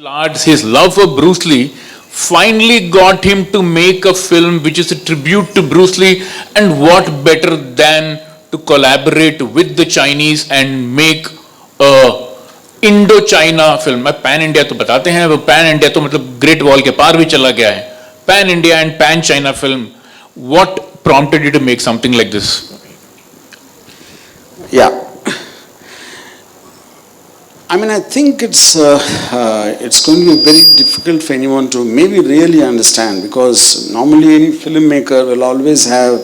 arts, his love for Bruce Lee finally got him to make a film which is a tribute to Bruce Lee, and what better than to collaborate with the Chinese and make a Indo-China film. मैं pan India तो बताते हैं, वो pan India तो मतलब great wall के पार भी चला गया है. Pan India and pan China film. What prompted you to make something like this? Yeah. I mean, I think it's going to be very difficult for anyone to maybe really understand, because normally any filmmaker will always have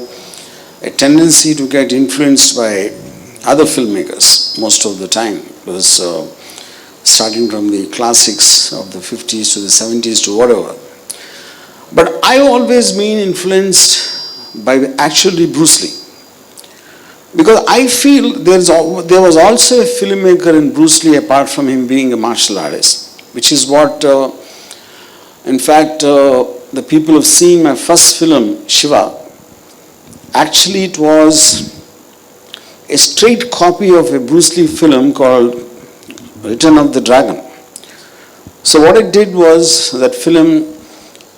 a tendency to get influenced by other filmmakers most of the time, because starting from the classics of the 50s to the 70s to whatever. But I've always been influenced by actually Bruce Lee. Because I feel there was also a filmmaker in Bruce Lee apart from him being a martial artist, which is what, in fact, the people have seen my first film, Shiva. Actually, it was a straight copy of a Bruce Lee film called Return of the Dragon. So what it did was, that film,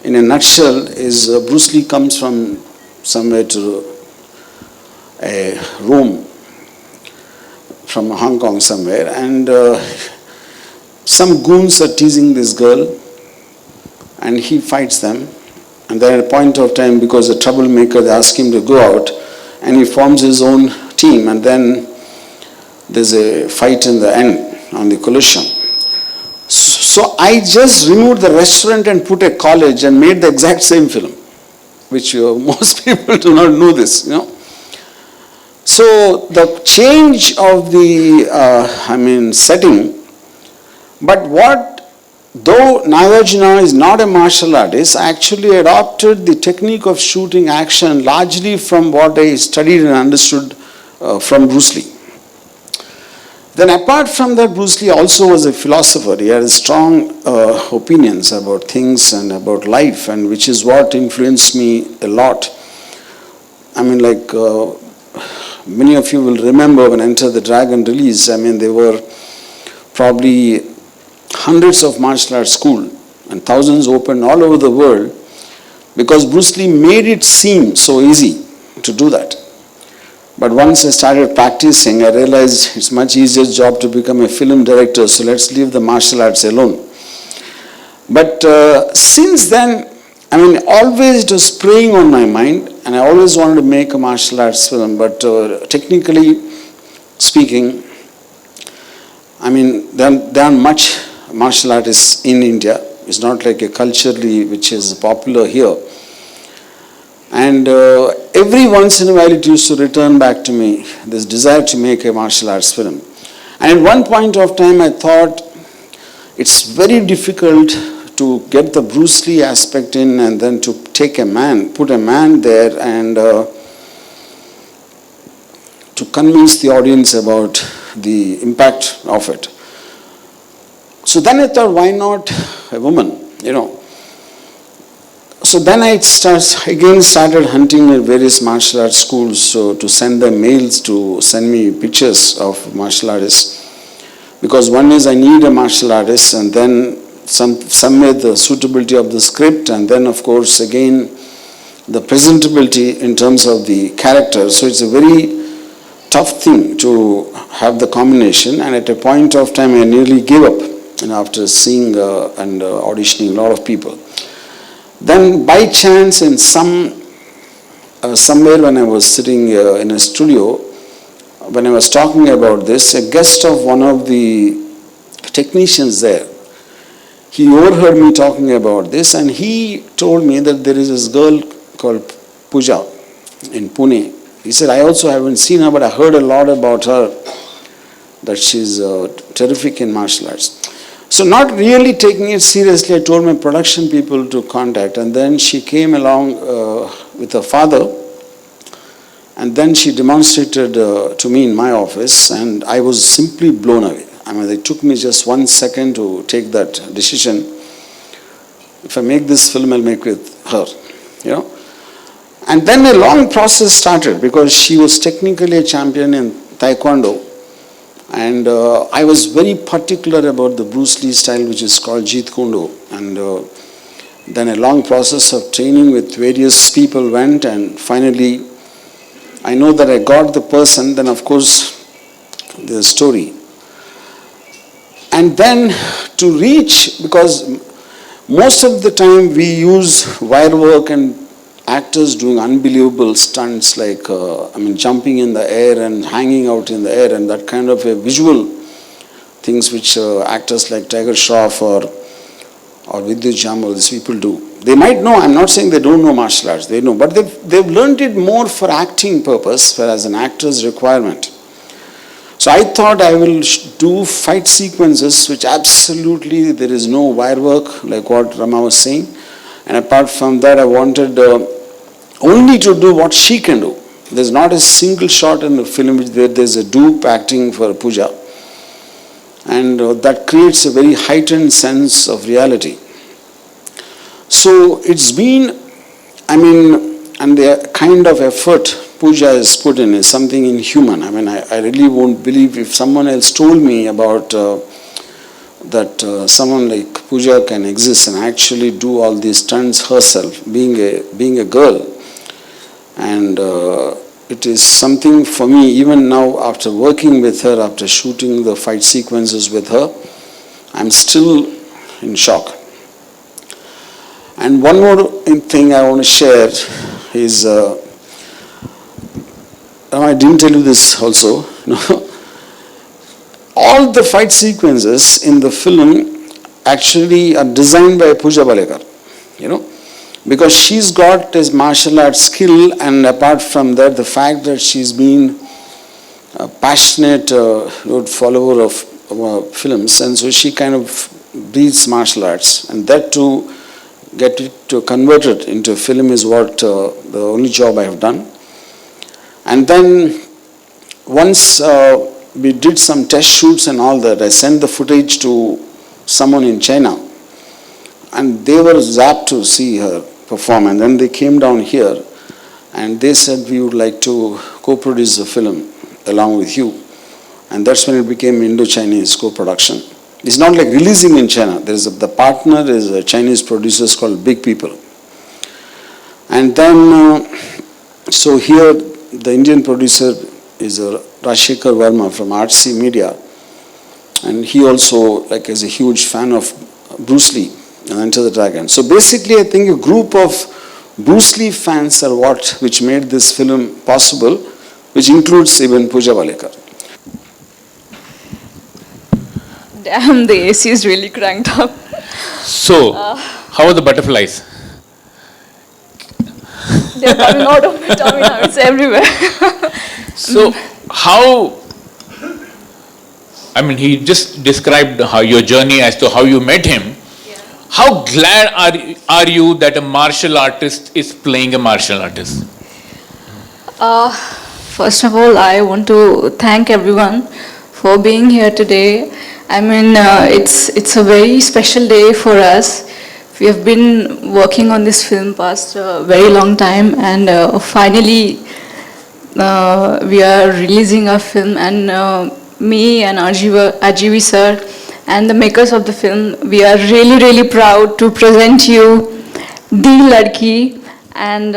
in a nutshell, is Bruce Lee comes from somewhere to a room from Hong Kong somewhere, and some goons are teasing this girl, and he fights them. And then at a point of time, because the troublemaker, they ask him to go out, and he forms his own team, and then there's a fight in the end on the collision. So I just removed the restaurant and put a college and made the exact same film, which most people do not know this, you know. So the change of the, setting, but though Nagarjuna is not a martial artist, I actually adopted the technique of shooting action largely from what I studied and understood from Bruce Lee. Then apart from that, Bruce Lee also was a philosopher. He had strong opinions about things and about life, and which is what influenced me a lot. Many of you will remember when Enter the Dragon released, there were probably hundreds of martial arts schools and thousands opened all over the world, because Bruce Lee made it seem so easy to do that. But once I started practicing, I realized it's much easier job to become a film director, so let's leave the martial arts alone. But since then, always it was preying on my mind, and I always wanted to make a martial arts film, but technically speaking, there aren't much martial artists in India. It's not like a culturally which is popular here. And every once in a while it used to return back to me, this desire to make a martial arts film. And at one point of time I thought it's very difficult to get the Bruce Lee aspect in, and then to take a man, put a man there, and to convince the audience about the impact of it. So then I thought, why not a woman, So then I started hunting at various martial arts schools, to send them mails to send me pictures of martial artists. Because one is I need a martial artist, and then somewhere the suitability of the script, and then of course again the presentability in terms of the character. So it's a very tough thing to have the combination, and at a point of time I nearly gave up, after seeing and auditioning a lot of people. Then by chance in somewhere when I was sitting in a studio, when I was talking about this, a guest of one of the technicians there, he overheard me talking about this, and he told me that there is this girl called Pooja in Pune. He said, I also haven't seen her, but I heard a lot about her, that she's terrific in martial arts. So not really taking it seriously, I told my production people to contact, and then she came along with her father, and then she demonstrated to me in my office, and I was simply blown away. It took me just 1 second to take that decision. If I make this film, I'll make with her, And then a long process started, because she was technically a champion in Taekwondo, And I was very particular about the Bruce Lee style, which is called Jeet Kune Do. And then a long process of training with various people went, and finally I know that I got the person. Then of course the story. And then to reach, because most of the time we use wire work and actors doing unbelievable stunts like, jumping in the air and hanging out in the air and that kind of a visual things which actors like Tiger Shroff or Vidyut Jamal, these people do. They might know, I'm not saying they don't know martial arts, they know, but they've learned it more for acting purpose, whereas an actor's requirement. So I thought I will do fight sequences which absolutely there is no wire work like what Rama was saying. And apart from that, I wanted only to do what she can do. There's not a single shot in the film which there's a dupe acting for Pooja. And that creates a very heightened sense of reality. So it's been, and the kind of effort Pooja has put in is something inhuman. I really won't believe if someone else told me about that someone like Pooja can exist and actually do all these stunts herself, being a girl. And it is something for me, even now after working with her, after shooting the fight sequences with her, I'm still in shock. And one more thing I want to share is, I didn't tell you this also, all the fight sequences in the film actually are designed by Pooja Bhalekar, because she's got this martial arts skill, and apart from that, the fact that she's been a passionate follower of films, and so she kind of breathes martial arts, and that to get it to convert it into a film is what the only job I have done. And then once we did some test shoots and all that, I sent the footage to someone in China, and they were zapped to see her perform. And then they came down here and they said, we would like to co-produce the film along with you. And that's when it became Indo-Chinese co-production. It's not like releasing in China. The partner is a Chinese producer called Big People. And then, so here the Indian producer is Rajshekhar Verma from RGV Media. And he also is a huge fan of Bruce Lee and Enter the Dragon. So basically I think a group of Bruce Lee fans are which made this film possible, which includes even Pooja Bhalekar. Damn, the AC is really cranked up. So, how are the butterflies? They're coming out of my tummy now, it's everywhere. So, how, he just described your journey as to how you met him. Yeah. How glad are you that a martial artist is playing a martial artist? First of all, I want to thank everyone for being here today. It's a very special day for us. We have been working on this film past a very long time, and finally we are releasing our film, and me and RGV sir and the makers of the film, we are really, really proud to present you The Ladki. And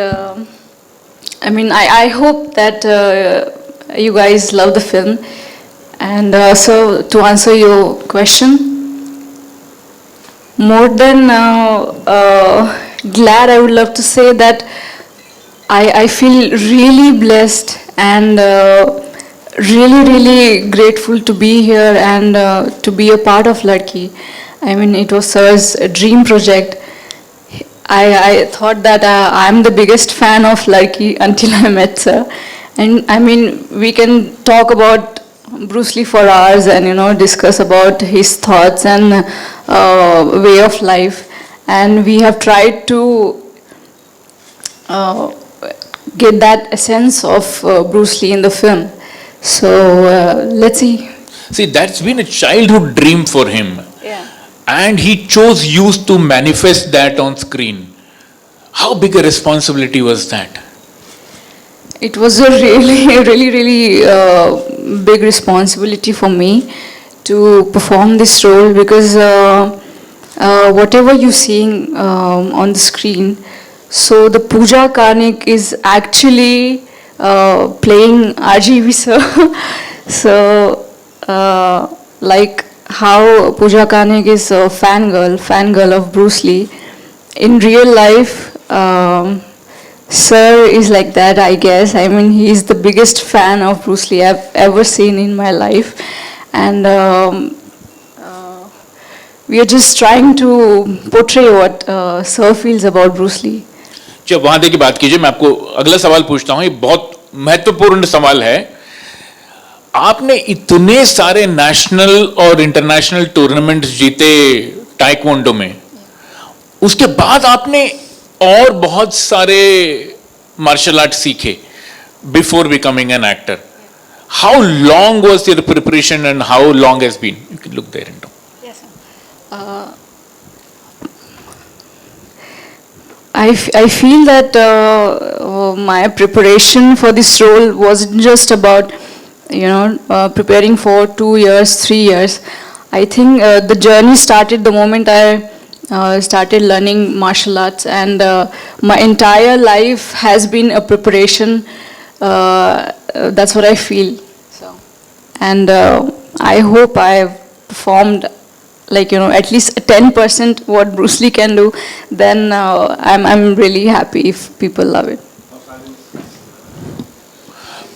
I hope that you guys love the film. And so to answer your question, more than glad, I would love to say that I feel really blessed and really, really grateful to be here and to be a part of Ladki. It was Sir's dream project. I thought that I'm the biggest fan of Ladki until I met Sir. And we can talk about Bruce Lee for hours and discuss about his thoughts and way of life, and we have tried to get that essence of Bruce Lee in the film. So let's see. See, that's been a childhood dream for him. Yeah. And he chose you to manifest that on screen. How big a responsibility was that? It was a really, really, really big responsibility for me to perform this role because whatever you're seeing on the screen, so the Pooja Karnik is actually playing RGV sir. So like how Pooja Karnik is a fangirl of Bruce Lee, in real life, sir is like that, I guess. I mean, he is the biggest fan of Bruce Lee I've ever seen in my life. And we are just trying to portray what sir feels about Bruce Lee. जब वहां की बात कीजिए, मैं आपको अगला सवाल पूछता हूं, ये बहुत महत्वपूर्ण सवाल है। आपने इतने सारे नेशनल और इंटरनेशनल टूर्नामेंट्स जीते टाइक्वांडो में, उसके बाद आपने और बहुत सारे मार्शल आर्ट सीखे before becoming an actor. How long was your preparation and how long has been? You can look there into. I feel that my preparation for this role wasn't just about, preparing for 2 years, 3 years. I think the journey started the moment I started learning martial arts, and my entire life has been a preparation. That's what I feel. So, and I hope I've performed at least 10% what Bruce Lee can do. Then I'm really happy if people love it.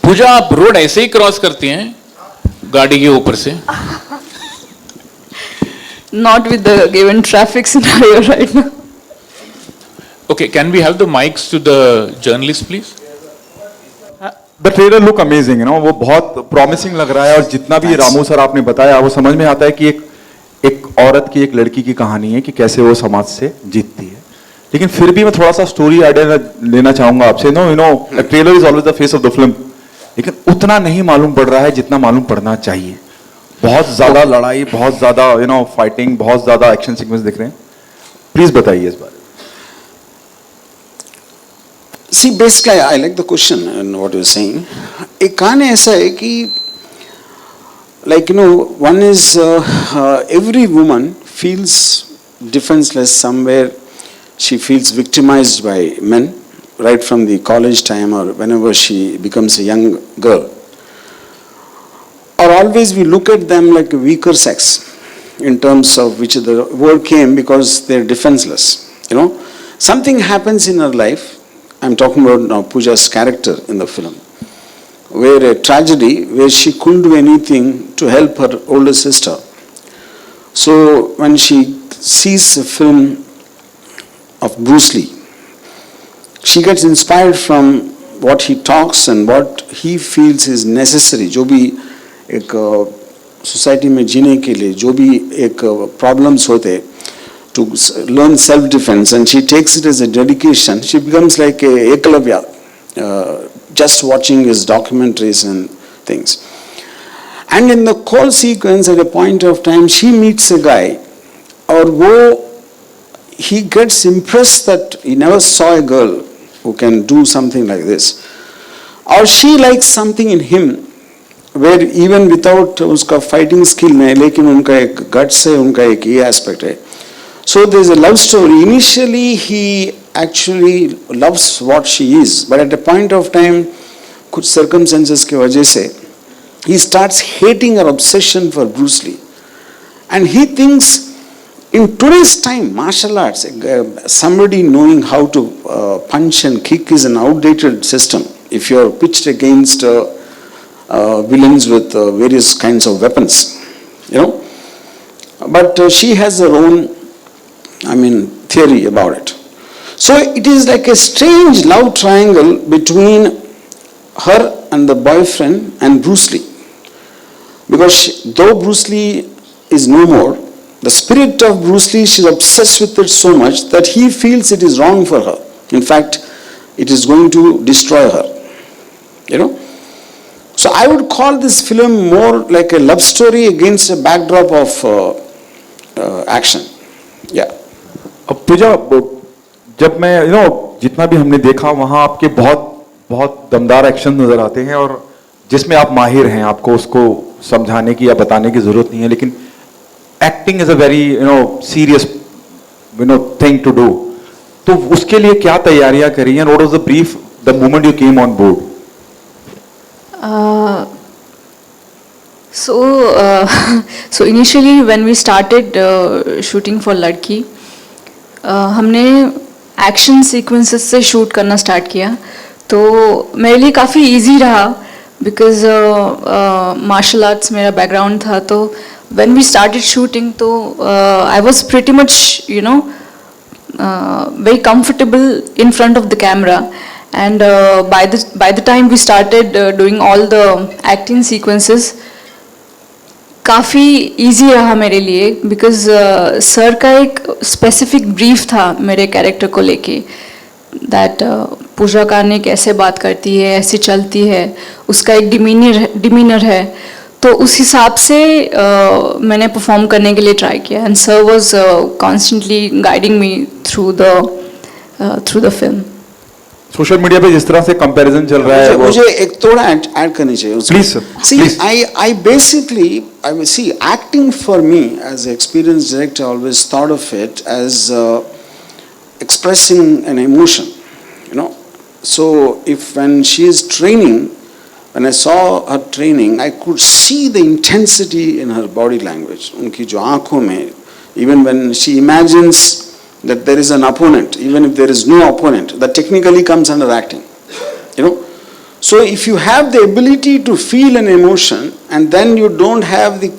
पूजा, आप road ऐसे ही cross करती हैं गाड़ी के ऊपर से? Not with the given traffic scenario right now. Okay, can we have the mics to the journalists, please? The trailer look amazing, वो बहुत promising लग रहा है, और जितना भी रामू सर आपने बताया वो समझ में आता है कि एक औरत की, एक लड़की की कहानी है कि कैसे वो समाज से जीतती है। लेकिन फिर भी मैं थोड़ा सा स्टोरी आइडिया लेना चाहूंगा आपसे। Trailer is always the face of the film, लेकिन उतना नहीं मालूम पड़ रहा है जितना मालूम पड़ना चाहिए। बहुत ज्यादा लड़ाई, बहुत ज्यादा फाइटिंग, बहुत ज्यादा एक्शन सीक्वेंस दिख रहे हैं। प्लीज बताइए इस बारे में। See, basically, I like the question and what you're saying. एक कहानी ऐसा है कि one is every woman feels defenseless somewhere. She feels victimized by men right from the college time or whenever she becomes a young girl. Or always we look at them like a weaker sex in terms of which the word came because they're defenseless. Something happens in her life. I'm talking about now Pooja's character in the film, where a tragedy where she couldn't do anything to help her older sister. So when she sees a film of Bruce Lee, she gets inspired from what he talks and what he feels is necessary. जो भी एक society में जीने के लिए जो भी एक problems होते, to learn self-defense, and she takes it as a dedication. She becomes like a Ekalavya, just watching his documentaries and things. And in the call sequence, at a point of time, she meets a guy, or he gets impressed that he never saw a girl who can do something like this. Or she likes something in him, where even without uska fighting skill नहीं, लेकिन उनका एक guts है, उनका एक ये aspect है. So there's a love story. Initially, he actually loves what she is, but at a point of time, कुछ circumstances के वजह से, he starts hating her obsession for Bruce Lee, and he thinks, in today's time, martial arts, somebody knowing how to punch and kick is an outdated system. If you're pitched against villains with various kinds of weapons, But she has her own, theory about it. So it is like a strange love triangle between her and the boyfriend and Bruce Lee. Because though Bruce Lee is no more, the spirit of Bruce Lee, she's obsessed with it so much that he feels it is wrong for her. In fact, it is going to destroy her. So I would call this film more like a love story against a backdrop of action. Yeah. अब पूजा, जब मैं जितना भी हमने देखा वहाँ आपके बहुत बहुत दमदार एक्शन नजर आते हैं, और जिसमें आप माहिर हैं, आपको उसको समझाने की या बताने की जरूरत नहीं है, लेकिन acting is a very serious thing to do, तो उसके लिए क्या तैयारियां करी हैं? What was the brief the moment you came on board? So, so initially when we started shooting for लड़की, हमने एक्शन सीक्वेंसेस से शूट करना स्टार्ट किया, तो मेरे लिए काफ़ी इजी रहा बिकॉज मार्शल आर्ट्स मेरा बैकग्राउंड था. तो when we started shooting, तो I was pretty much very comfortable in front of the camera, and by the time we started doing all the acting sequences, काफ़ी easy रहा मेरे लिए because sir का एक स्पेसिफिक ब्रीफ था मेरे character को लेके, दैट पूजा करने कैसे बात करती है, ऐसे चलती है, उसका एक डिमीनर है, तो उस हिसाब से मैंने परफॉर्म करने के लिए ट्राई किया, and sir was constantly guiding me through the film. Social media पे जिस तरह से कंपैरिजन चल रहा है, मुझे एक थोड़ा ऐड करनी चाहिए उसमें. Please sir. See, I basically, I will see, acting for me as an experienced director, I always thought of it as expressing an emotion, So if when she is training, when I saw her training, I could see the intensity in her body language. उनकी जो आँखों में, even when she imagines that there is an opponent, even if there is no opponent, that technically comes under acting, So if you have the ability to feel an emotion and then you don't have the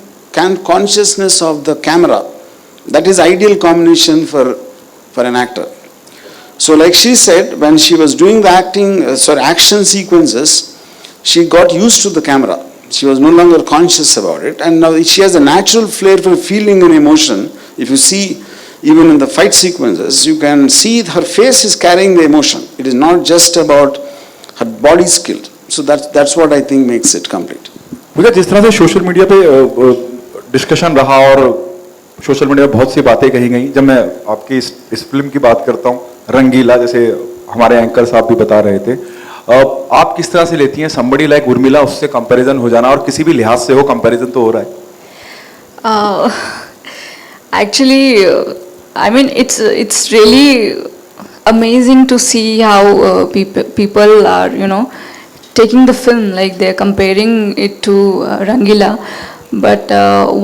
consciousness of the camera, that is ideal combination for an actor. So like she said, when she was doing the action sequences, she got used to the camera. She was no longer conscious about it, and now she has a natural flair for feeling an emotion. If you see, even in the fight sequences, you can see her face is carrying the emotion. It is not just about her body skill. So that's what I think makes it complete. मुझे जिस तरह से social media पे discussion रहा और social media पे बहुत सी बातें कही गई, जब मैं आपकी इस फिल्म की बात करता हूँ, रंगीला, जैसे हमारे एंकर साहब भी बता रहे थे, आप किस तरह से लेती हैं somebody like उर्मिला, उससे कंपैरिजन हो जाना, और किसी भी लिहाज से हो कंपैरिजन तो हो रहा है? Actually, I mean, it's really amazing to see how people are, taking the film, like they're comparing it to Rangila. But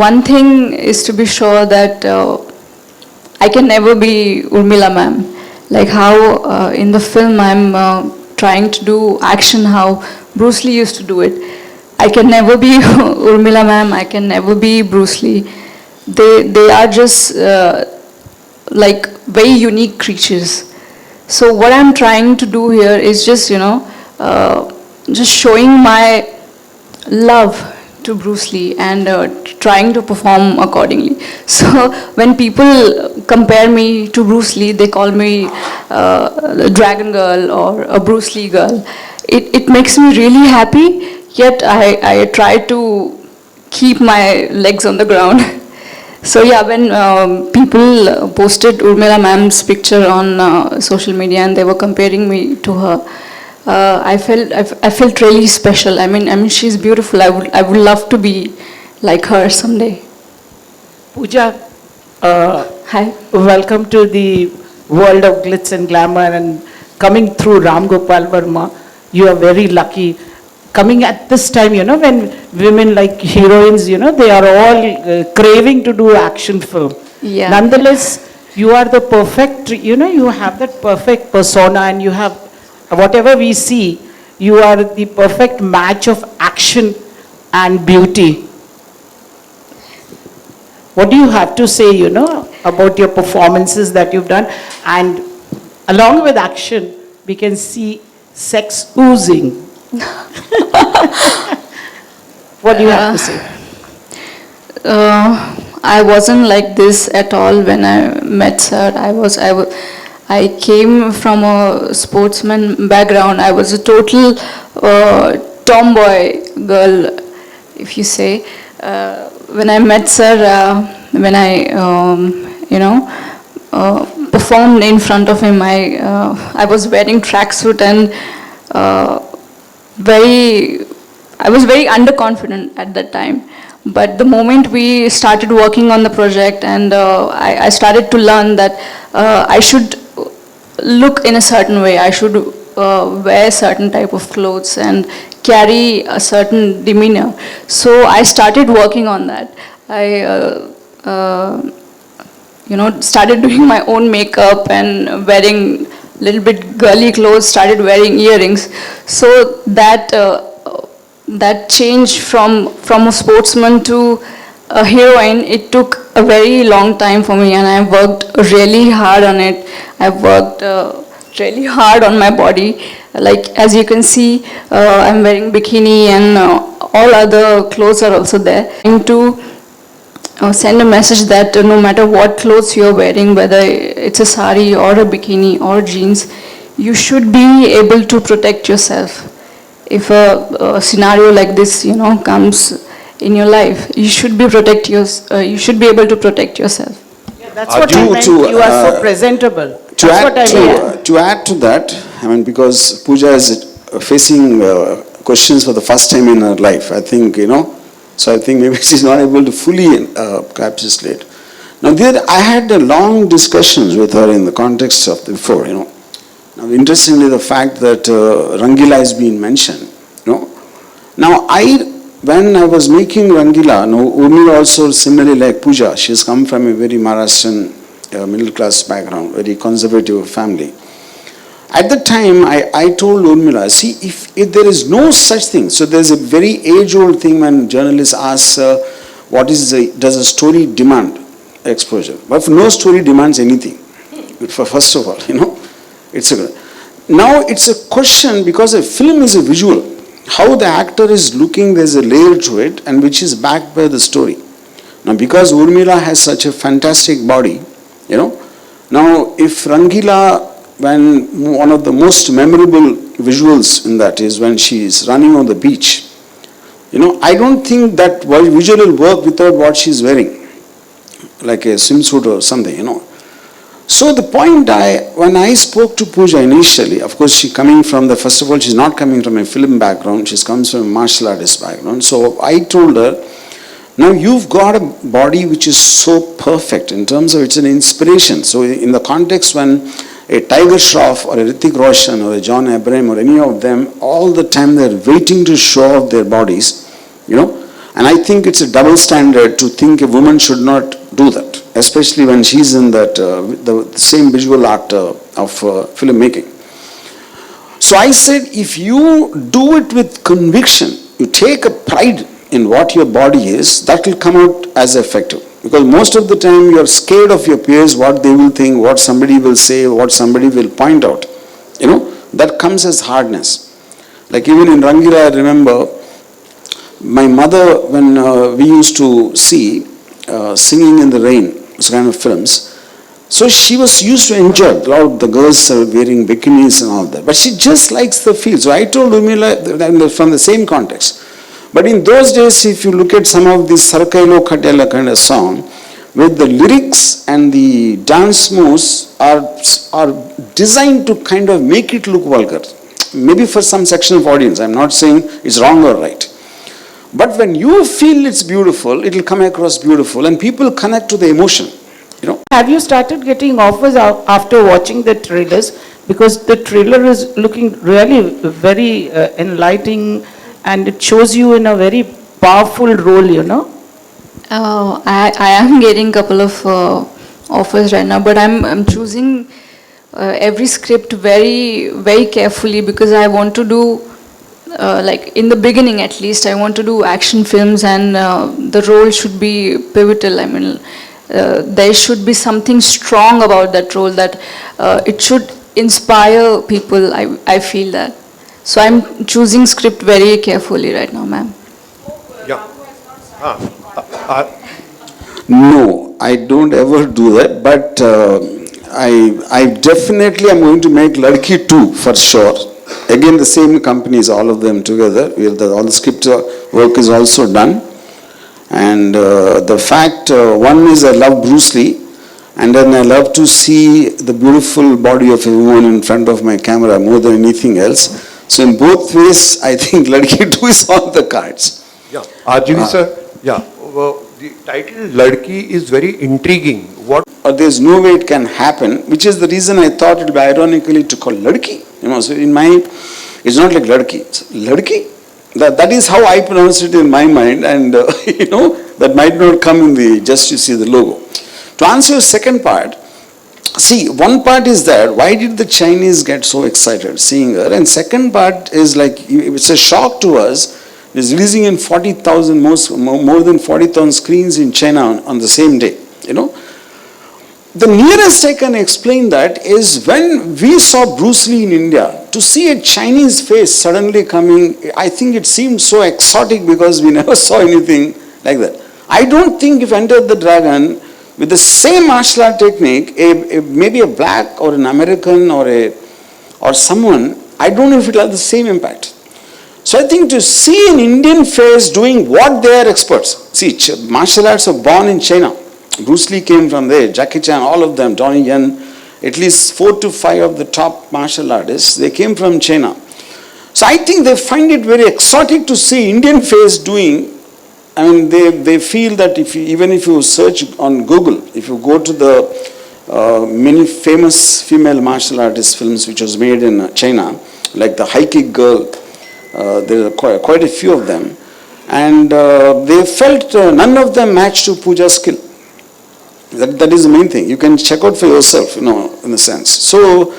one thing is to be sure that I can never be Urmila ma'am. Like how in the film I'm trying to do action how Bruce Lee used to do it. I can never be Urmila ma'am, I can never be Bruce Lee. They are just like very unique creatures. So what I'm trying to do here is just, just showing my love to Bruce Lee and trying to perform accordingly. So when people compare me to Bruce Lee, they call me a Dragon Girl or a Bruce Lee girl. It makes me really happy, yet I try to keep my legs on the ground. So yeah, when people posted Urmila ma'am's picture on social media and they were comparing me to her, I felt really special. I mean she's beautiful. I would love to be like her someday. Pooja, Hi. welcome to the world of glitz and glamour, and coming through Ram Gopal Verma, you are very lucky. Coming at this time, when women like heroines, they are all craving to do action film. Yeah. Nonetheless, you are the perfect, you have that perfect persona, and you have, whatever we see, you are the perfect match of action and beauty. What do you have to say, about your performances that you've done? And along with action, we can see sex oozing. What do you have to say? I wasn't like this at all when I met sir. I came from a sportsman background. I was a total tomboy girl, if you say. When I met sir, when I performed in front of him, I was wearing tracksuit and I was very underconfident at that time. But the moment we started working on the project, and I started to learn that I should look in a certain way, I should wear certain type of clothes and carry a certain demeanor. So I started working on that. I started doing my own makeup and wearing little bit girly clothes, started wearing earrings. So that change from a sportsman to a heroine, it took a very long time for me, and I worked really hard on it. I worked really hard on my body. Like as you can see, I'm wearing bikini, and all other clothes are also there. And to send a message that no matter what clothes you're wearing, whether it's a sari or a bikini or jeans, you should be able to protect yourself. If a scenario like this, comes in your life, you should be you should be able to protect yourself. Yeah, that's what I meant. You are so presentable. To add to that, I mean, because Pooja is facing questions for the first time in her life, I think, so I think maybe she's not able to fully encapsulate. Now, I had a long discussions with her in the context of before, Now, interestingly, the fact that Rangila has been mentioned, Now, when I was making Rangila, Urmila also similarly like Pooja, she's come from a very Maharashtrian middle class background, very conservative family. At the time, I told Urmila, see, if there is no such thing, so there's a very age-old thing when journalists ask, does a story demand exposure? But no story demands anything, first of all, Now it's a question, because a film is a visual. How the actor is looking, there's a layer to it, and which is backed by the story. Now, because Urmila has such a fantastic body, now if Rangila, when one of the most memorable visuals in that is when she is running on the beach, I don't think that visual will work without what she's wearing, like a swimsuit or something, So the point when I spoke to Pooja initially, of course she coming from first of all, she's not coming from a film background, she comes from a martial artist background. So I told her, now you've got a body which is so perfect in terms of it's an inspiration. So in the context when a Tiger Shroff or a Hrithik Roshan or a John Abraham or any of them, all the time they're waiting to show off their bodies, And I think it's a double standard to think a woman should not do that, especially when she's in that the same visual art of filmmaking. So I said, if you do it with conviction, you take a pride in what your body is, that will come out as effective. Because most of the time you're scared of your peers, what they will think, what somebody will say, what somebody will point out. That comes as hardness. Like even in Rangila, I remember my mother, when we used to see Singing in the Rain, those kind of films, so she was used to enjoy it. A lot of the girls are wearing bikinis and all that. But she just likes the feel. So I told Urmila from the same context. But in those days, if you look at some of these Sarkailo Khatela kind of song, with the lyrics and the dance moves are designed to kind of make it look vulgar. Maybe for some section of audience, I'm not saying it's wrong or right. But when you feel it's beautiful, it will come across beautiful and people connect to the emotion. Have you started getting offers after watching the trailers? Because the trailer is looking really very enlightening, and it shows you in a very powerful role, I am getting a couple of offers right now, but I'm choosing every script very, very carefully, because I want to do, like in the beginning at least, I want to do action films, and the role should be pivotal. I mean, there should be something strong about that role, that it should inspire people, I feel that. So I'm choosing script very carefully right now, ma'am. Yeah. No, I don't ever do that, but I definitely am going to make Ladki 2 for sure. Again, the same companies, all of them together, all the script work is also done. And the fact, one is I love Bruce Lee, and then I love to see the beautiful body of a woman in front of my camera more than anything else. So in both ways, I think Ladki 2 is on the cards. Yeah, RGV sir, yeah, the title Ladki is very intriguing. What? Or there's no way it can happen, which is the reason I thought it would be ironically to call Ladki. So in my, it's not like Ladki, it's Ladki. That is how I pronounce it in my mind, and that might not come in the, just you see the logo. To answer your second part, see, one part is that, why did the Chinese get so excited seeing her? And second part is like, it's a shock to us. It's releasing in 40,000, more than 40,000 screens in China on the same day, The nearest I can explain that is when we saw Bruce Lee in India, to see a Chinese face suddenly coming, I think it seemed so exotic because we never saw anything like that. I don't think if Enter the Dragon, with the same martial art technique, maybe a black or an American or someone, I don't know if it will have the same impact. So I think to see an Indian face doing what they are experts. See, martial arts are born in China. Bruce Lee came from there, Jackie Chan, all of them, Donnie Yen, at least 4 to 5 of the top martial artists, they came from China. So I think they find it very exotic to see Indian face doing. I mean, they feel that even if you search on Google, if you go to the many famous female martial artist films which was made in China, like the High Kick Girl, there are quite a few of them, and they felt none of them matched to Pooja's skill. That is the main thing. You can check out for yourself, in a sense. So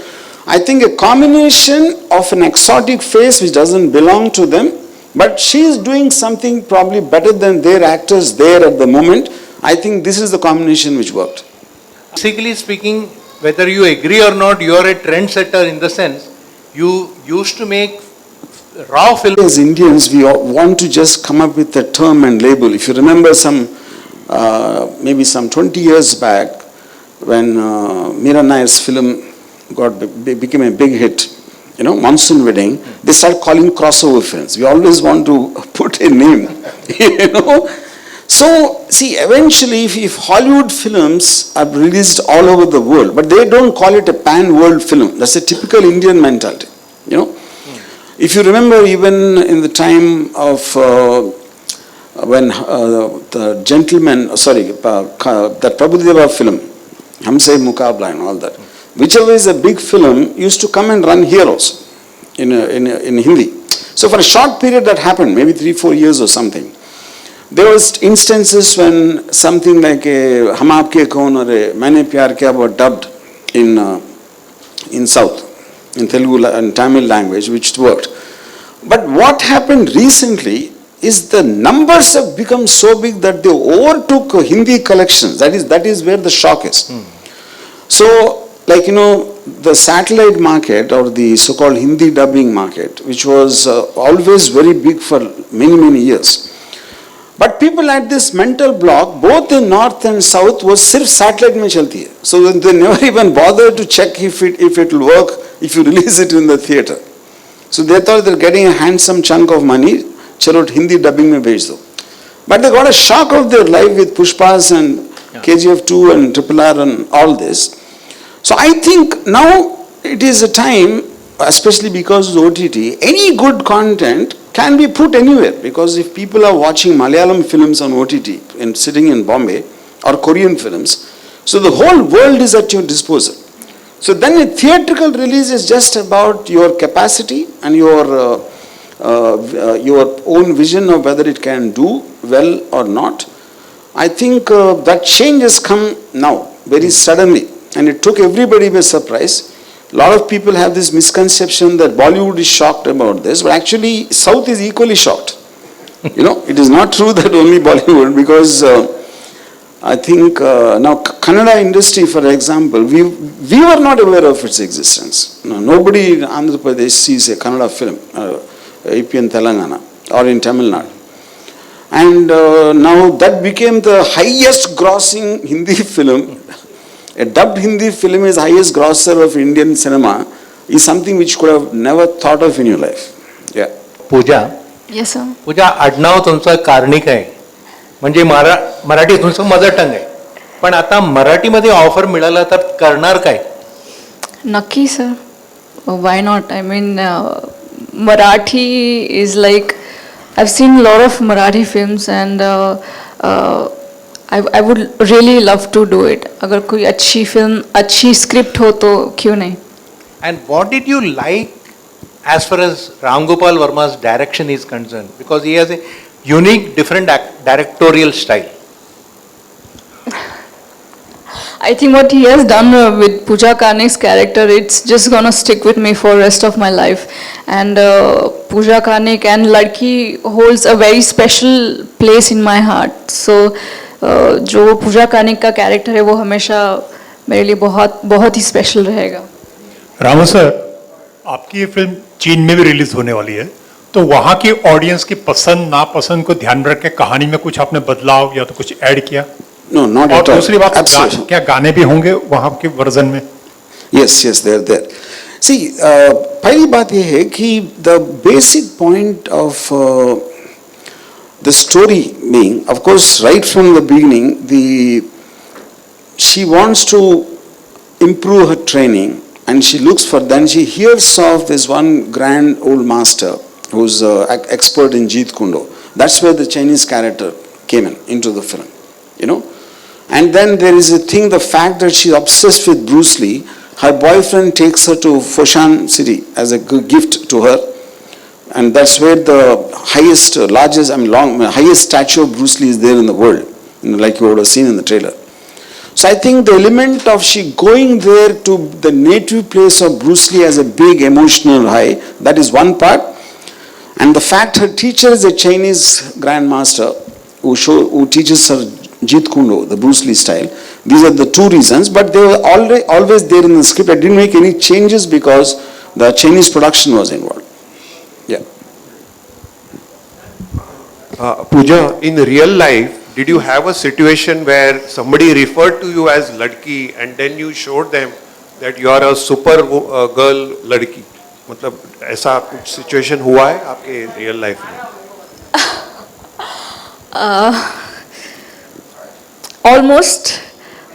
I think a combination of an exotic face which doesn't belong to them, but she is doing something probably better than their actors there at the moment. I think this is the combination which worked. Basically speaking, whether you agree or not, you are a trendsetter in the sense you used to make raw film. As Indians, we want to just come up with a term and label. If you remember maybe some 20 years back, when Meera Nair's film became a big hit, Monsoon Wedding, they started calling crossover films. We always want to put a name, So, see, eventually, if Hollywood films are released all over the world, but they don't call it a pan-world film. That's a typical Indian mentality, If you remember, even in the time of when the gentleman, that Prabhudeva film, Hamse Mukabla and all that, whichever is a big film, used to come and run here also, in Hindi. So for a short period that happened, maybe 3-4 years or something. There was instances when something like a Hum Aapke Kaun or a Maine Pyar Kiya were dubbed in South, in Telugu and Tamil language, which worked. But what happened recently is the numbers have become so big that they overtook Hindi collections. That is where the shock is. So, the satellite market or the so-called Hindi dubbing market, which was always very big for many, many years. But people had this mental block, both in north and south, was sirf satellite mein chalti hai. So they never even bothered to check if it will work if you release it in the theatre. So they thought they're getting a handsome chunk of money, chalo Hindi dubbing mein bhej do. But they got a shock of their life with Pushpas and KGF 2 and RRR and all this. So I think now it is a time, especially because of OTT, any good content can be put anywhere, because if people are watching Malayalam films on OTT and sitting in Bombay, or Korean films, so the whole world is at your disposal. So then a theatrical release is just about your capacity and your own vision of whether it can do well or not. I think that change has come now, very suddenly, and it took everybody by surprise. A lot of people have this misconception that Bollywood is shocked about this, but actually South is equally shocked. It is not true that only Bollywood, because I think now Kannada industry, for example, we were not aware of its existence. Nobody in Andhra Pradesh sees a Kannada film, AP in Telangana or in Tamil Nadu. And now that became the highest grossing Hindi film. A dubbed Hindi film is highest grosser of Indian cinema is something which you could have never thought of in your life. Yeah. Puja, Yes, sir. पूजा आडनाव तुमचं कार्णिक आहे, म्हणजे मराठी तुमचं mother tongue आहे, पण आता मराठीमध्ये offer मिळाला तर करणार काय? नक्की, sir. Why not? I mean, Marathi is like, I've seen a lot of Marathi films and I would really love to do it. अगर कोई अच्छी film, अच्छी script हो तो क्यों नहीं? And what did you like as far as Ram Gopal Varma's direction is concerned? Because he has a unique, different directorial style. I think what he has done with Pooja Karnik's character, it's just gonna stick with me for rest of my life. And Pooja Karnik and Ladki holds a very special place in my heart. So जो Pooja Karnik का character है वो हमेशा मेरे लिए बहुत बहुत ही special रहेगा. रामू सर, आपकी ये फिल्म चीन में भी रिलीज होने वाली है, तो वहाँ की ऑडियंस की पसंद नापसंद को ध्यान में रख के कहानी में कुछ आपने बदलाव या तो कुछ ऐड किया? No, not और at all. दूसरी बात, Absolutely. क्या गाने भी होंगे वहाँ के वर्जन में? Yes, yes, they're there. See, पहली बात ये है कि the basic point of the story being, of course, right from the beginning, she wants to improve her training, and she looks for. Then she hears of this one grand old master who's expert in Jeet Kundo. That's where the Chinese character came into the film, you know. And then there is a thing, the fact that she's obsessed with Bruce Lee. Her boyfriend takes her to Foshan city as a gift to her, and that's where the highest, largest, highest statue of Bruce Lee is there in the world, you know, like you would have seen in the trailer. So I think the element of she going there to the native place of Bruce Lee as a big emotional high, that is one part. And the fact her teacher is a Chinese grandmaster who teaches her Jeet Kundo, the Bruce Lee style. These are the two reasons, but they were always there in the script. I didn't make any changes because the Chinese production was involved. Yeah. Pooja, in real life, did you have a situation where somebody referred to you as Ladki and then you showed them that you are a super girl Ladki? मतलब ऐसा कुछ situation हुआ है आपके real life में? Almost.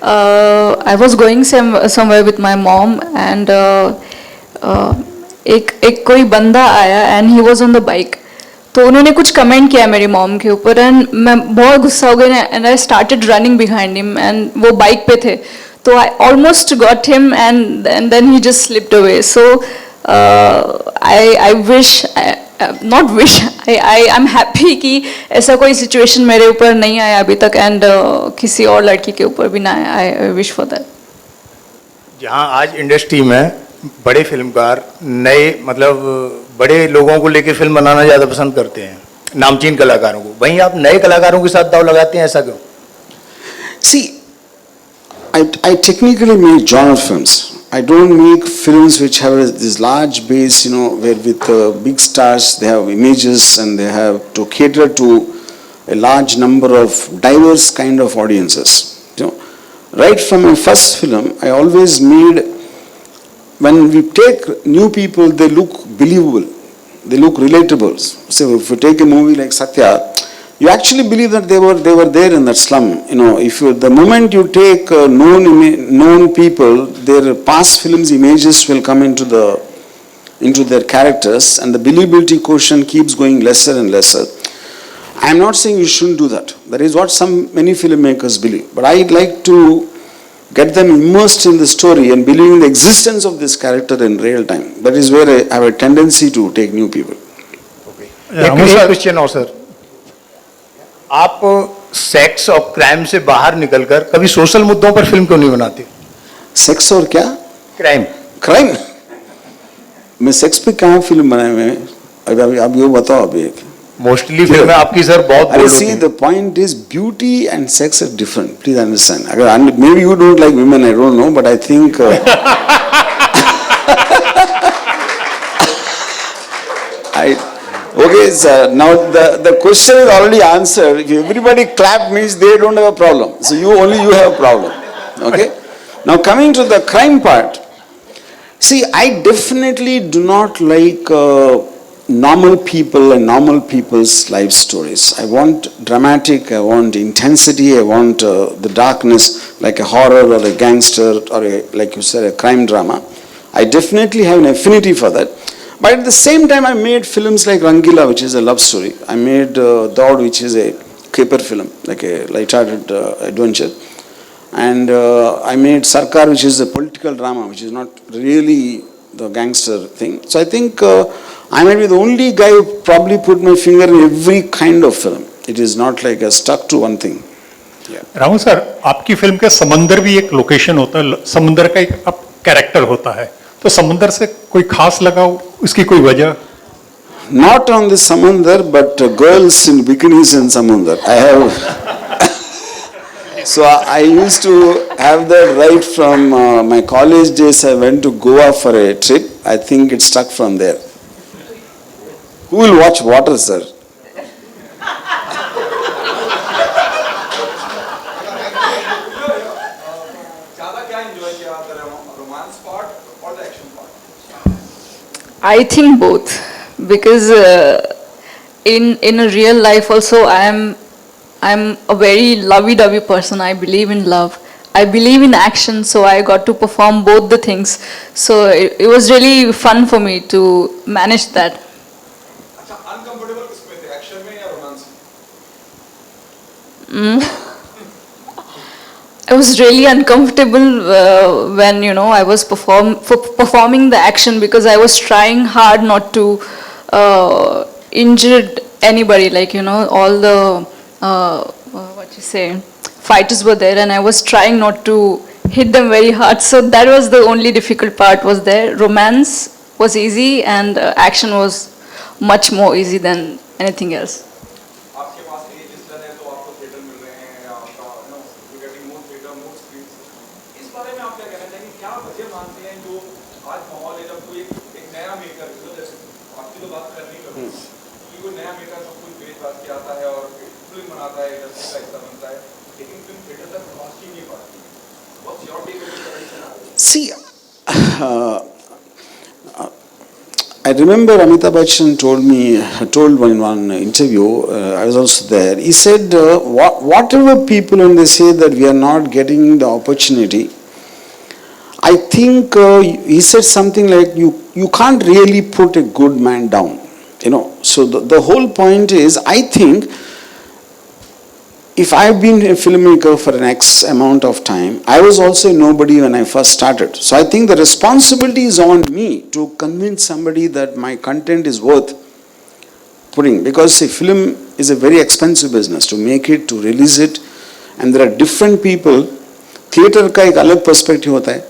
I was going somewhere with my mom and एक कोई बंदा आया and he was on the bike. तो उन्होंने कुछ कमेंट किया मेरी मॉम के ऊपर एंड मैं बहुत गुस्सा हो गई and I started running behind him and वो बाइक पे थे तो I almost got him and then he just slipped away so I wish not wish I am happy कि ऐसा कोई सिचुएशन मेरे ऊपर नहीं आया अभी तक एंड किसी और लड़की के ऊपर भी ना आया आई विश फॉर दैट. जहाँ आज इंडस्ट्री में बड़े फिल्मकार नए मतलब बड़े लोगों को लेकर फिल्म बनाना ज़्यादा पसंद करते हैं, नामचीन कलाकारों को, वहीं आप नए कलाकारों के साथ दाव लगाते हैं, ऐसा क्यों? See, I technically make genre films. I don't make films which have this large base, you know, where with big stars, they have images and they have to cater to a large number of diverse kind of audiences. You know, right from my first film, I always made, when we take new people, they look believable, they look relatable. So if you take a movie like Satya, you actually believe that they were there in that slum. You know, if you, the moment you take known people, their past films images will come into their characters, and the believability quotient keeps going lesser and lesser. I am not saying you shouldn't do that. That is what many filmmakers believe. But I like to get them immersed in the story and believing the existence of this character in real time. That is where I have a tendency to take new people. एक question और sir, आप sex और crime से बाहर निकलकर कभी social मुद्दों पर फिल्म क्यों नहीं बनाते? सेक्स और क्या? क्राइम. क्राइम? मैं सेक्स पे कहाँ फिल्म बनाए हुए? अभी आप ये बताओ अभी एक. मोस्टली फिल्में आपकी सर बहुत बोल्ड होती See, हैं. the point is beauty and sex are different. Please understand. Maybe you don't like women, I don't know, but I think okay, sir. Now the question is already answered. If everybody clap means they don't have a problem. So you have a problem. Okay. Now coming to the crime part. See, I definitely do not like normal people and normal people's life stories. I want dramatic, I want intensity, I want the darkness, like a horror or a gangster or like you said, a crime drama. I definitely have an affinity for that. But at the same time, I made films like Rangila, which is a love story. I made Daud, which is a caper film, like a light-hearted adventure. And I made Sarkar, which is a political drama, which is not really the gangster thing. So I think I might be the only guy who probably put my finger in every kind of film. It is not like a stuck to one thing. Ramu sir, आपकी film के समंदर भी एक location होता है, समुंदर का एक कैरेक्टर होता है, तो समुंदर से कोई खास लगाव, उसकी कोई वजह? Not on the Samandar, but girls in bikinis in Samandar. I have. So I used to have that right from my college days. I went to Goa for a trip. I think it stuck from there. Who will watch water, sir? I think both, because in a real life also I'm a very lovey-dovey person. I believe in love. I believe in action, so I got to perform both the things. So it was really fun for me to manage that. I was really uncomfortable when I was performing the action, because I was trying hard not to injure anybody. Like all the fighters were there, and I was trying not to hit them very hard. So that was the only difficult part was there. Romance was easy, and action was much more easy than anything else. See, I remember Amitabh Bachchan told in one interview, I was also there, he said, whatever people when they say that we are not getting the opportunity, I think he said something like, you can't really put a good man down, So the whole point is, I think, if I've been a filmmaker for an X amount of time, I was also nobody when I first started. So I think the responsibility is on me to convince somebody that my content is worth putting. Because a film is a very expensive business to make it, to release it. And there are different people. Theater का एक अलग perspective होता है.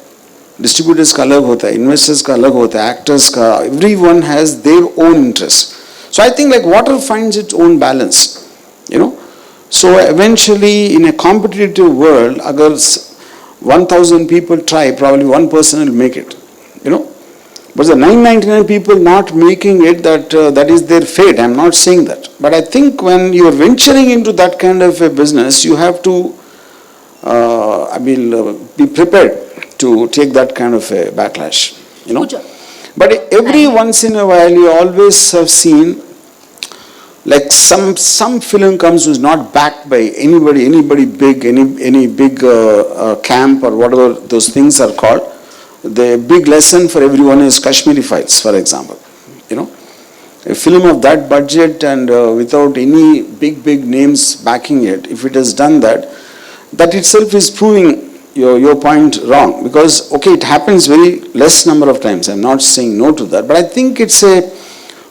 Distributors का अलग होता है. Investors का अलग होता है. Actors का. Everyone has their own interests. So I think like water finds its own balance. So eventually, in a competitive world, agar 1,000 people try, probably one person will make it, But the 999 people not making it, that is their fate. I'm not saying that. But I think when you are venturing into that kind of a business, you have to, be prepared to take that kind of a backlash, But every once in a while, you always have seen like some film comes who's not backed by anybody big, any big camp or whatever those things are called. The big lesson for everyone is Kashmiri Files, for example. A film of that budget and without any big names backing it, if it has done that itself is proving your point wrong. Because, okay, it happens very less number of times. I'm not saying no to that, but I think it's a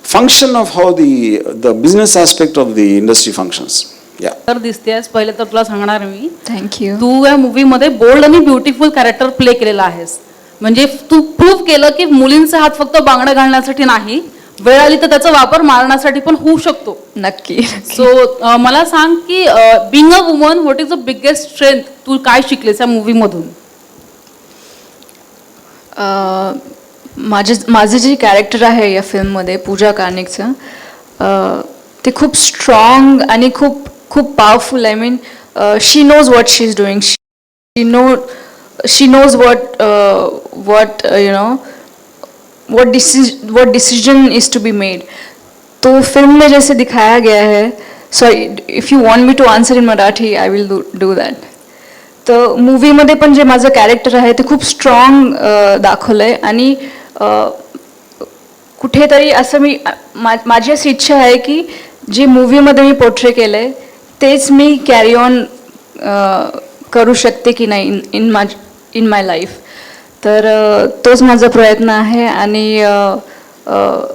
function of how the business aspect of the industry functions. Yeah. तर दिसतेस पहिले तर तुला सांगणार मी Thank you. तू या movie मध्ये bold आणि beautiful character play केलेला आहेस म्हणजे तू प्रूव्ह केलं की मुलींचा हात फक्त बांगड्या घालण्यासाठी नाही वेळ आली तर त्याचा वापर मारण्यासाठी पण होऊ शकतो नक्की सो मला सांग की being a woman what is the biggest strength तू काय शिकलेस या मूवी मधून माझं जे कॅरेक्टर आहे या फिल्ममध्ये पूजा कार्णिकचं ते खूप स्ट्रॉंग आणि खूप खूप powerful I mean she knows what she is doing she knows what decision is to be made. तो फिल्म में जैसे दिखाया गया है, sorry if you want me to answer in Marathi I will do that. तो movie मध्ये पण जे माझं कॅरेक्टर आहे ते खूप स्ट्रॉंग दाखवलंय आणि कुठेतरी असं माझी अशी इच्छा आहे की जे मूवीमध्ये मी पोर्ट्रे केलं आहे तेच मी कॅरी ऑन करू शकते की नाही इन माय लाईफ. तर तोच माझा प्रयत्न आहे आणि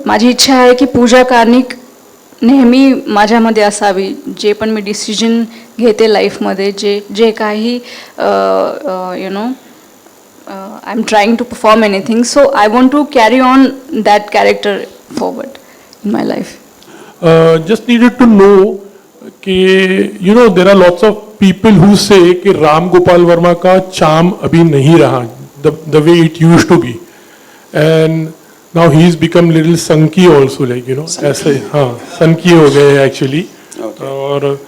माझी इच्छा आहे की पूजा कार्णिक नेहमी माझ्यामध्ये असावी. जे पण मी डिसिजन घेते लाईफमध्ये, जे काही you know I am trying to perform anything, so I want to carry on that character forward in my life. Just needed to know कि you know there are lots of people who say कि राम गोपाल वर्मा का charm अभी नहीं रहा the way it used to be, and now he's become little sunky also, like you know ऐसे हाँ sunky हो गए actually. और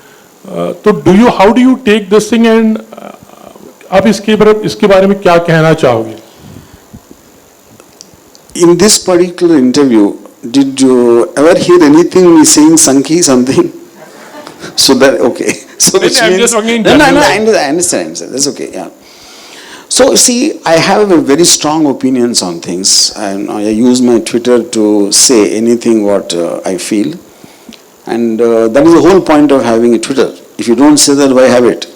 तो how do you take this thing and आप इसके बारे में क्या कहना चाहोगे? In this particular interview, did you ever hear anything me saying Sankhi something? So that, okay. So which I'm means, just talking in no, general. I understand. That's okay, yeah. So see, I have a very strong opinions on things, and I use my Twitter to say anything what I feel, and that is the whole point of having a Twitter. If you don't say that, why have it?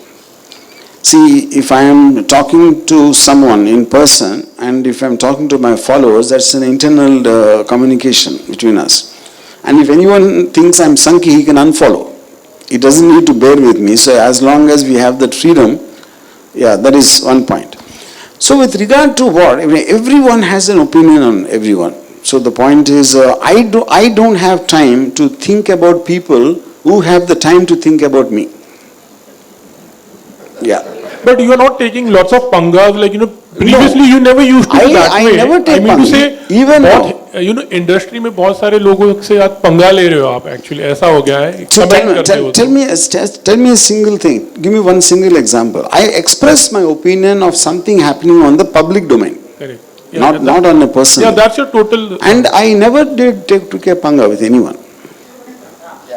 See, if I am talking to someone in person and if I am talking to my followers, that's an internal communication between us. And if anyone thinks I am Sankhi, he can unfollow. He doesn't need to bear with me. So as long as we have that freedom, yeah, that is one point. So with regard to what, everyone has an opinion on everyone. So the point is, I don't have time to think about people who have the time to think about me. Yeah. But you are not taking lots of pangas, like you know. Previously, you never used to do that I way. never take I mean to say, even बहुत, you know, industry में बहुत सारे लोगों से आप पंगा ले रहे हो आप. Actually, ऐसा हो गया है. So Comment करते हो. tell me a single thing. Give me one single example. I express my opinion of something happening on the public domain, Correct. Yeah, not on a person. Yeah, that's your total. And I never did take a panga with anyone.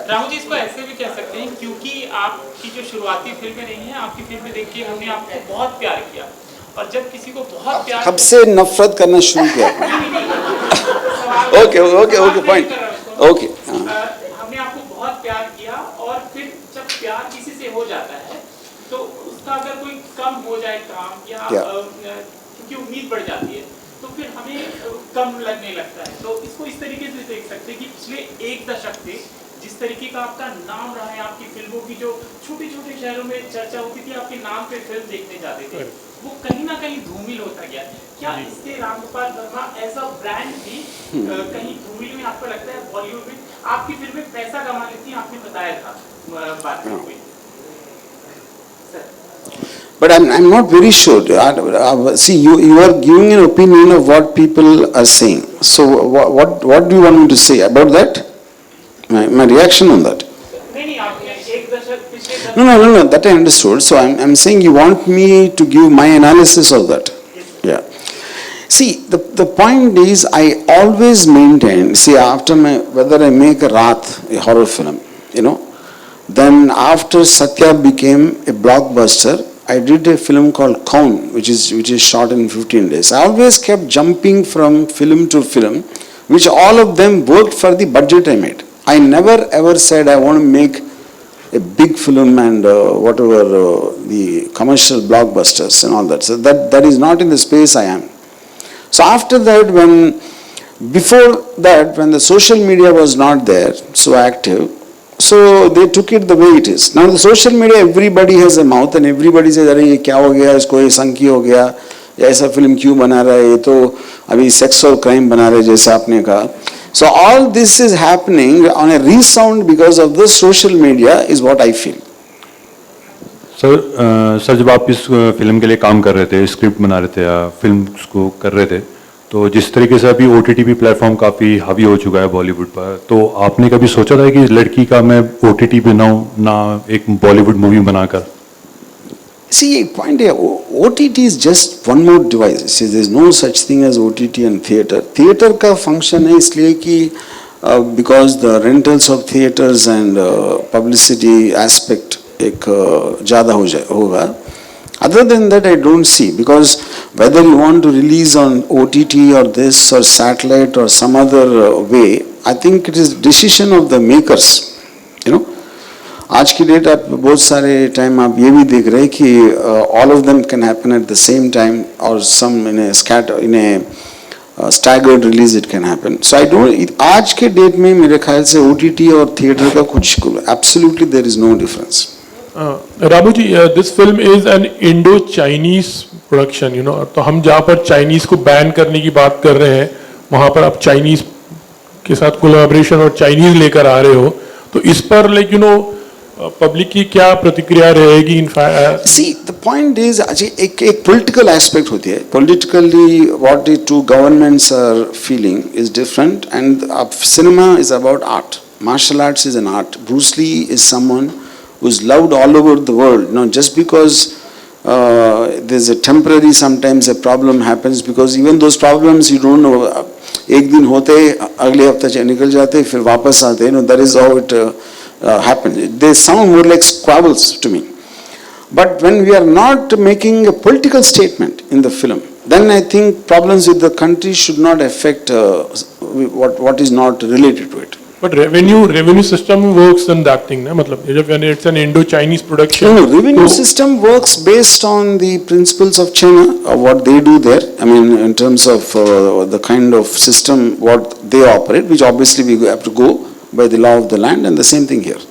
Rahul ji इसको ऐसे भी कह सकते हैं क्योंकि आपकी जो शुरुआती फिल्में रही हैं, आपकी फिल्में देख के हमने आपको बहुत प्यार किया और जब किसी को बहुत प्यार कब से नफरत करना शुरू किया? Okay, point. Okay. हमने आपको बहुत प्यार किया और फिर जब प्यार किसी से हो जाता है तो उसका अगर कोई कम हो जाए काम या क्योंकि उम्मीद बढ़ जाती है तो फिर हमें कम लगने लगता है. तो इसको इस तरीके से देख सकते हैं कि पिछले एक दशक से जिस तरीके का आपका नाम रहा है, आपकी फिल्मों की जो छोटे छोटे शहरों में चर्चा होती थी, आपके नाम पे फिल्म देखने जाते थे, वो कहीं ना कहीं धूमिल होता गया. क्या इससे Ramgopal Varma as a brand भी कहीं धूमिल में आपको लगता है? बॉलीवुड में आपकी फिल्में पैसा कमा लेती हैं, आपने बताया था बात में कोई. But I'm not very sure. See, you are giving an opinion of what people are saying. So what do you want me to say about that? My reaction on that. No, that I understood. So I'm saying you want me to give my analysis of that. Yeah. See, the point is I always maintain, see, after whether I make a a horror film, you know, then after Satya became a blockbuster, I did a film called Kaun, which is shot in 15 days. I always kept jumping from film to film, which all of them worked for the budget I made. I never ever said I want to make a big film and whatever the commercial blockbusters and all that. So that is not in the space I am. So after that, before that, when the social media was not there, so active, so they took it the way it is. Now the social media, everybody has a mouth and everybody says, "अरे ये क्या हो गया? इसको ये संकी हो गया? या ऐसा फिल्म क्यों बना रहा है? ये तो अभी सेक्स और क्राइम बना रहे जैसे आपने कहा." So all this is happening on a resound because of the social media is what I feel. Sir जब आप इस फिल्म के लिए काम कर रहे थे, स्क्रिप्ट बना रहे थे या फिल्म को कर रहे थे, तो जिस तरीके से अभी OTT प्लेटफॉर्म काफ़ी हावी हो चुका है बॉलीवुड पर, तो आपने कभी सोचा था कि इस लड़की का मैं OTT बनाऊं ना एक बॉलीवुड मूवी बनाकर? See, point here, OTT is just one more device. See, there is no such thing as OTT and theatre. Theatre का function है इसलिए कि because the rentals of theatres and publicity aspect एक ज़्यादा होगा. Other than that, I don't see, because whether you want to release on OTT or this or satellite or some other way, I think it is decision of the makers, you know. आज की date आप बहुत सारे time आप ये भी देख रहे हैं कि all of them can happen at the same time or some in a staggered release it can happen. So I don't, आज के डेट में मेरे ख्याल से OTT और थिएटर का कुछ absolutely there is no difference. Ramu ji, this film is an Indo Chinese production, you know, तो हम जहाँ पर चाइनीज को बैन करने की बात कर रहे हैं वहाँ पर आप चाइनीज के साथ कोलैबोरेशन और चाइनीज लेकर आ रहे हो, तो इस पर लाइक यू नो पब्लिक की क्या प्रतिक्रिया रहेगी? See, the point is एक political aspect होती है. Politically, what the two governments are feeling is different, and cinema is about art. Martial arts is an art. Bruce Lee is someone who's loved all over the world. Now, just because there's a temporary, sometimes a problem happens, because even those problems you don't know. एक दिन होते अगले हफ्ते निकल जाते फिर वापस आते. That is how it happens. They sound more like squabbles to me. But when we are not making a political statement in the film, then I think problems with the country should not affect what is not related to it. But revenue system works on that thing, na? मतलब when it's an Indo-Chinese production. No, revenue system works based on the principles of China, what they do there. I mean, in terms of the kind of system what they operate, which obviously we have to go by the law of the land, and the same thing here.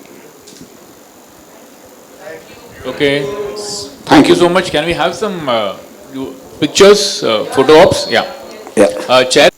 Okay. Thank you so much. Can we have some pictures, photo ops? Yeah. Yeah. Chair.